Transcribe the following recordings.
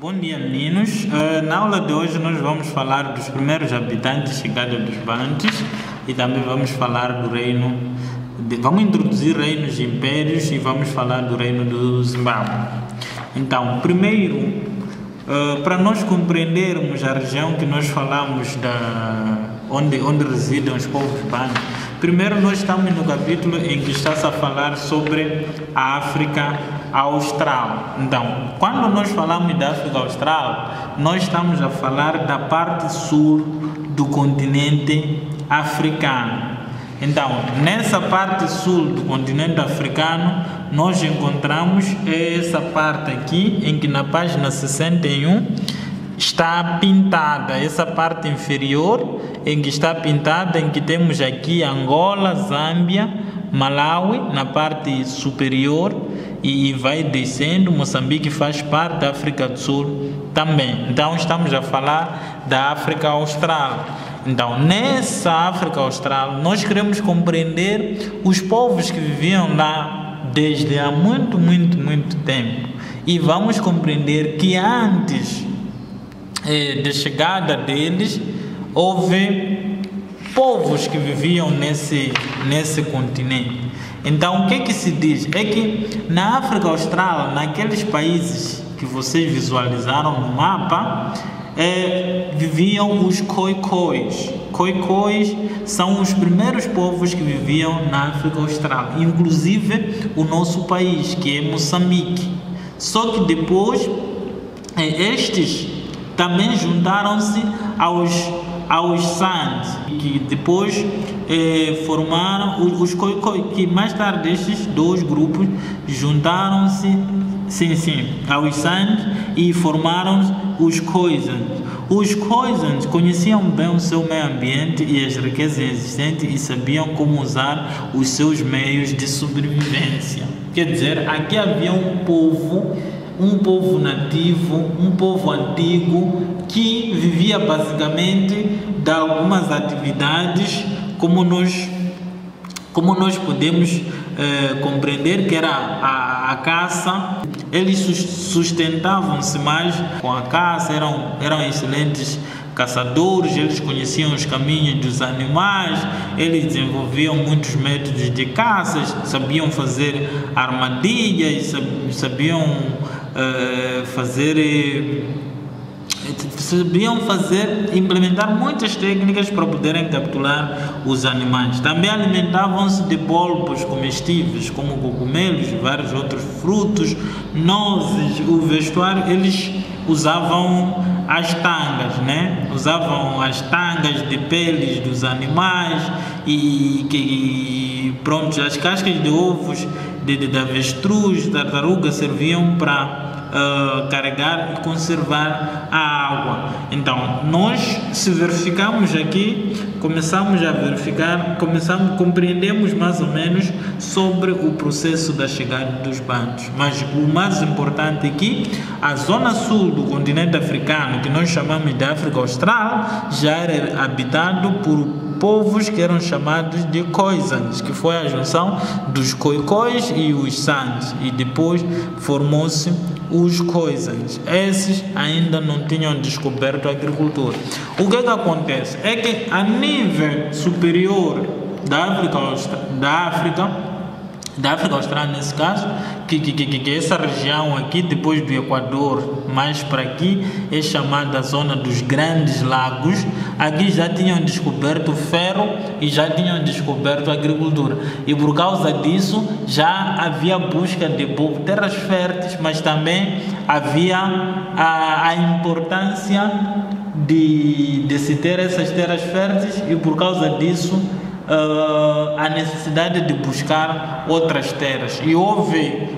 Bom dia, meninos. Na aula de hoje nós vamos falar dos primeiros habitantes chegados dos Bantus e também vamos falar do reino, vamos introduzir reinos e impérios e vamos falar do reino do Zimbábue. Então, primeiro, para nós compreendermos a região que nós falamos onde residem os povos Bantu, primeiro nós estamos no capítulo em que está-se a falar sobre a África Austral. Então, quando nós falamos da África Austral, nós estamos a falar da parte sul do continente africano. Então, nessa parte sul do continente africano, nós encontramos essa parte aqui, em que na página 61 está pintada, essa parte inferior, em que está pintada, em que temos aqui Angola, Zâmbia, Malawi, na parte superior, e vai descendo, Moçambique faz parte da África do Sul também. Então, estamos a falar da África Austral. Então, nessa África Austral, nós queremos compreender os povos que viviam lá desde há muito tempo. E vamos compreender que antes da chegada deles, houve povos que viviam nesse continente. Então, o que se diz? É que na África Austral, naqueles países que vocês visualizaram no mapa, viviam os Khoikhoi. Khoikhoi são os primeiros povos que viviam na África Austral, inclusive o nosso país, que é Moçambique. Só que depois, estes também juntaram-se aos Sands, que depois formaram os Khoikhoi, que mais tarde estes dois grupos juntaram-se aos Sands e formaram os Khoisans. Os Khoisans conheciam bem o seu meio ambiente e as riquezas existentes e sabiam como usar os seus meios de sobrevivência. Quer dizer, aqui havia um povo nativo, um povo antigo que vivia basicamente de algumas atividades, como nós podemos compreender, que era a caça. Eles sustentavam-se mais com a caça, eram excelentes caçadores, eles conheciam os caminhos dos animais, eles desenvolviam muitos métodos de caça, sabiam fazer armadilhas, sabiam implementar muitas técnicas para poderem capturar os animais. Também alimentavam-se de bulbos comestíveis, como cogumelos e vários outros frutos, nozes. O vestuário, eles usavam as tangas, né? Usavam as tangas de peles dos animais e pronto, as cascas de ovos de avestruz, tartaruga, serviam para carregar e conservar a água. Então, nós, se verificarmos aqui, compreendemos mais ou menos sobre o processo da chegada dos Bantus. Mas o mais importante aqui, a zona sul do continente africano, que nós chamamos de África Austral, já era habitado por povos que eram chamados de Khoisans, que foi a junção dos Khoikhois e os Sands, e depois formou-se os Khoisans. Esses ainda não tinham descoberto a agricultura. O que acontece? É que a nível superior da África Austral, nesse caso, que essa região aqui, depois do Equador, mais para aqui, é chamada a zona dos Grandes Lagos. Aqui já tinham descoberto ferro e já tinham descoberto agricultura. E por causa disso, já havia busca de terras férteis, mas também havia a importância de se ter essas terras férteis, e por causa disso, a necessidade de buscar outras terras. E houve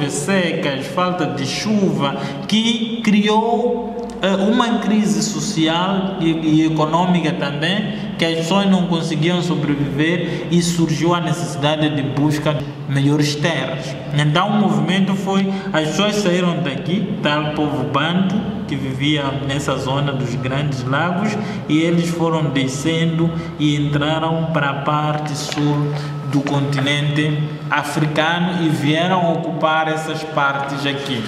secas, falta de chuva, que criou uma crise social e econômica também, que as pessoas não conseguiam sobreviver, e surgiu a necessidade de busca de melhores terras. Então o movimento foi, as pessoas saíram daqui, tal povo Bantu, que vivia nessa zona dos Grandes Lagos, e eles foram descendo e entraram para a parte sul do continente africano e vieram ocupar essas partes aqui.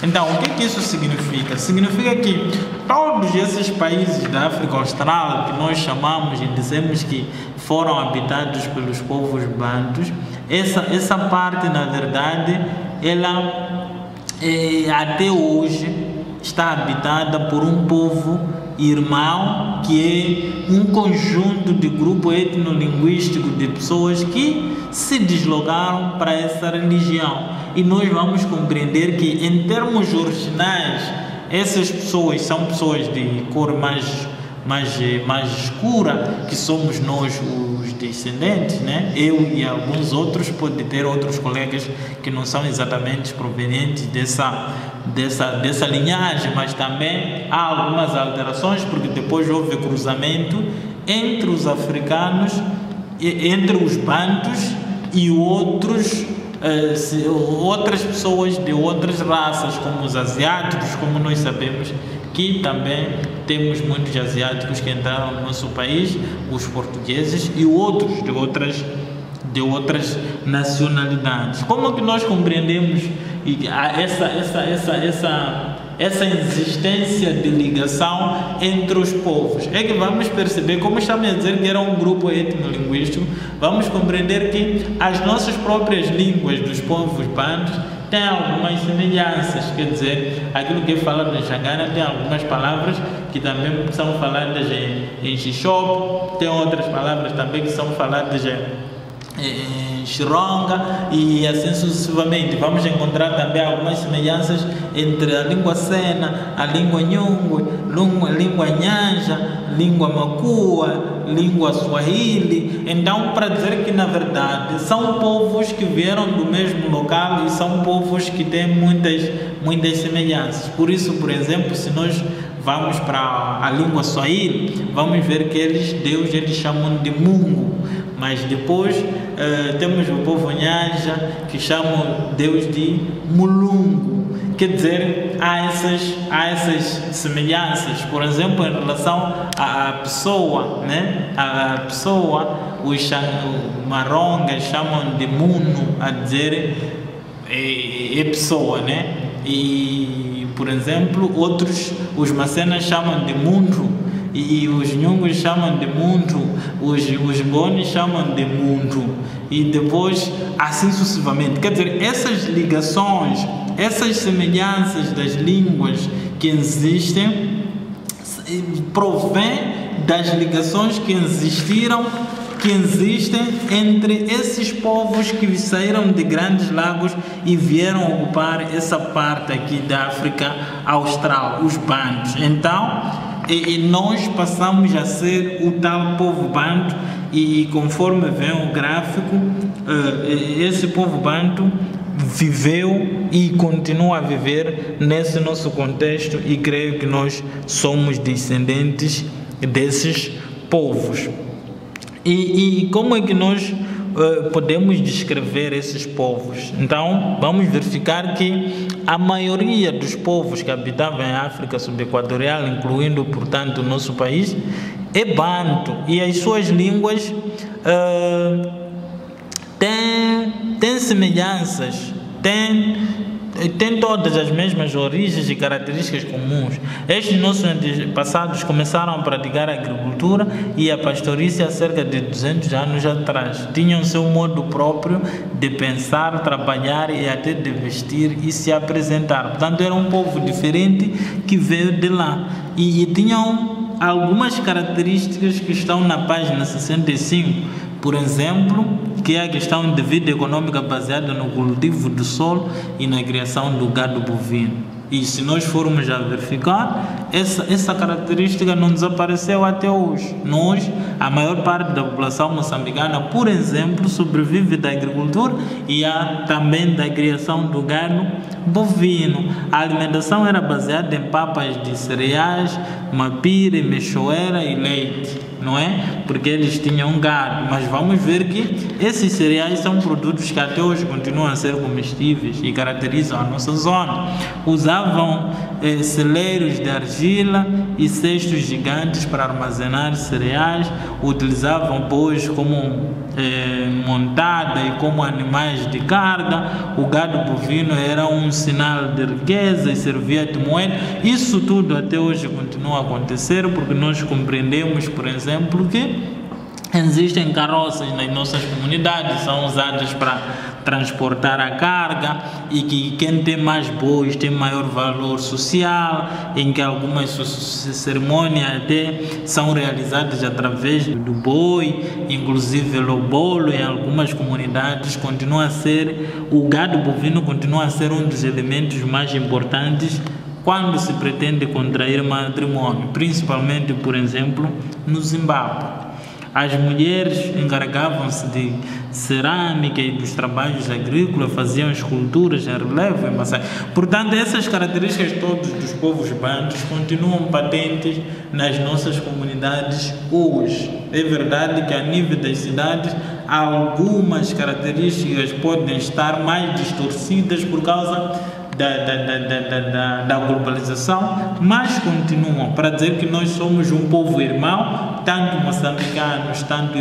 Então, o que isso significa? Significa que todos esses países da África Austral, que nós chamamos e dizemos que foram habitados pelos povos bantus, essa parte, na verdade, ela até hoje está habitada por um povo irmão, que é um conjunto de grupo etnolinguístico de pessoas que se deslocaram para essa religião. E nós vamos compreender que, em termos originais, essas pessoas são pessoas de cor mais escura, que somos nós os descendentes, né? Eu e alguns outros, pode ter outros colegas que não são exatamente provenientes dessa linhagem, mas também há algumas alterações, porque depois houve cruzamento entre os africanos, entre os bantus e outras pessoas de outras raças, como os asiáticos, como nós sabemos que também temos muitos asiáticos que entraram no nosso país, os portugueses e outros de outras nacionalidades. Como que nós compreendemos essa existência de ligação entre os povos? É que vamos perceber, como estamos a dizer que era um grupo etnolinguístico, vamos compreender que as nossas próprias línguas dos povos bantus têm algumas semelhanças. Quer dizer, aquilo que é falado em Xangana tem algumas palavras que também são faladas em Xixopo, tem outras palavras também que são faladas em Xironga e assim sucessivamente. Vamos encontrar também algumas semelhanças entre a língua Sena, a língua Nyungwe, a língua Nyanja, língua Makua, língua Swahili. Então, para dizer que, na verdade, são povos que vieram do mesmo local e são povos que têm muitas semelhanças. Por isso, por exemplo, se nós vamos para a língua Swahili, vamos ver que eles chamam de Mungu. Mas depois temos o povo Nyanja, que chamam Deus de Mulungu. Quer dizer, há essas semelhanças. Por exemplo, em relação à pessoa, né? A pessoa, os marongas chamam de Munu, a dizer é pessoa, né? E, por exemplo, os macenas chamam de Mundu, e os nhungos chamam de Mundu, os gones chamam de Mundu, e depois assim sucessivamente. Quer dizer, essas ligações, essas semelhanças das línguas que existem provém das ligações que existem entre esses povos que saíram de grandes lagos e vieram ocupar essa parte aqui da África Austral, os bantus. Então, nós passamos a ser o tal povo bantu, e conforme vem o gráfico, esse povo bantu viveu e continua a viver nesse nosso contexto, e creio que nós somos descendentes desses povos. E como é que nós podemos descrever esses povos? Então, vamos verificar que a maioria dos povos que habitavam em África subequatorial, incluindo, portanto, o nosso país, é bantu, e as suas línguas têm semelhanças, têm todas as mesmas origens e características comuns. Estes nossos antepassados começaram a praticar a agricultura e a pastorícia há cerca de 200 anos atrás. Tinham seu modo próprio de pensar, trabalhar e até de vestir e se apresentar. Portanto, era um povo diferente que veio de lá. E tinham algumas características que estão na página 65. Por exemplo, que é a questão de vida econômica baseada no cultivo do solo e na criação do gado bovino. E se nós formos a verificar, essa característica não desapareceu até hoje. A maior parte da população moçambicana, por exemplo, sobrevive da agricultura e também da criação do gado bovino. A alimentação era baseada em papas de cereais, mapire, mechoeira e leite. não é? Porque eles tinham gado, mas vamos ver que esses cereais são produtos que até hoje continuam a ser comestíveis e caracterizam a nossa zona. Usavam celeiros de argila e cestos gigantes para armazenar cereais, utilizavam bois como montada e como animais de carga. O gado bovino era um sinal de riqueza e servia de moeda. Isso tudo até hoje continua a acontecer, porque nós compreendemos, por exemplo, que existem carroças nas nossas comunidades, são usadas para transportar a carga, e que quem tem mais bois tem maior valor social, em que algumas cerimônias até são realizadas através do boi, inclusive o bolo em algumas comunidades continua a ser, o gado bovino continua a ser um dos elementos mais importantes quando se pretende contrair matrimônio, principalmente, por exemplo, no Zimbábue. As mulheres encarregavam-se de cerâmica e dos trabalhos agrícolas, faziam esculturas em relevo e massagem. Portanto, essas características todas dos povos bantus continuam patentes nas nossas comunidades hoje. É verdade que a nível das cidades algumas características podem estar mais distorcidas por causa da globalização, mas continuam para dizer que nós somos um povo irmão, tanto moçambicanos, tanto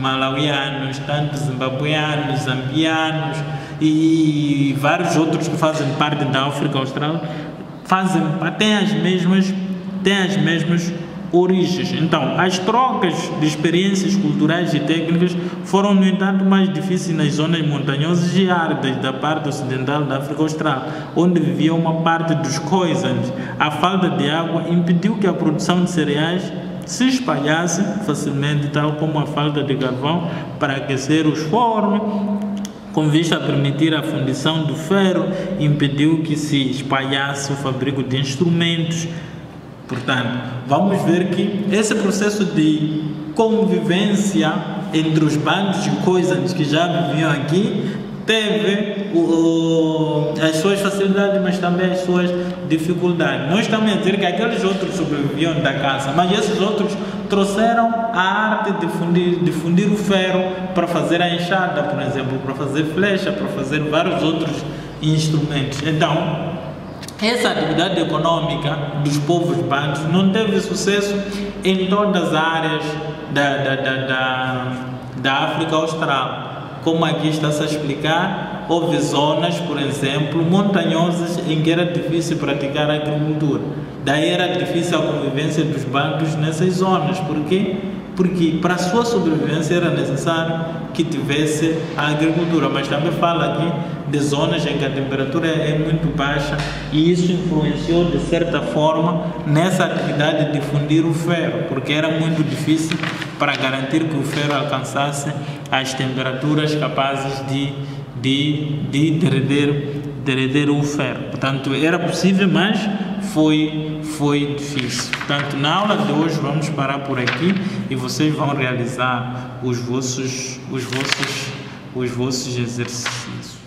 malauianos, tanto zimbabueanos, zambianos e vários outros que fazem parte da África Austral, têm as mesmas origens. Então, as trocas de experiências culturais e técnicas foram, no entanto, mais difíceis nas zonas montanhosas e áridas da parte ocidental da África Austral, onde vivia uma parte dos Khoisans. A falta de água impediu que a produção de cereais se espalhasse facilmente, tal como a falta de carvão para aquecer os fornos, com vista a permitir a fundição do ferro, impediu que se espalhasse o fabrico de instrumentos. Portanto, vamos ver que esse processo de convivência entre os bandos de Khoisans que já viviam aqui teve as suas facilidades, mas também as suas dificuldades. Nós estamos a dizer que aqueles outros sobreviviam da caça, mas esses outros trouxeram a arte de fundir o ferro para fazer a enxada, por exemplo, para fazer flecha, para fazer vários outros instrumentos. Então, essa atividade econômica dos povos bantus não teve sucesso em todas as áreas da África Austral. Como aqui está-se a explicar, houve zonas, por exemplo, montanhosas em que era difícil praticar a agricultura. Daí era difícil a convivência dos bantus nessas zonas. Por quê? Porque para a sua sobrevivência era necessário que tivesse a agricultura, mas também fala aqui de zonas em que a temperatura é muito baixa, e isso influenciou de certa forma nessa atividade de fundir o ferro, porque era muito difícil para garantir que o ferro alcançasse as temperaturas capazes de derreter o ferro. Portanto, era possível, mas foi difícil. Portanto, na aula de hoje vamos parar por aqui e vocês vão realizar os vossos exercícios.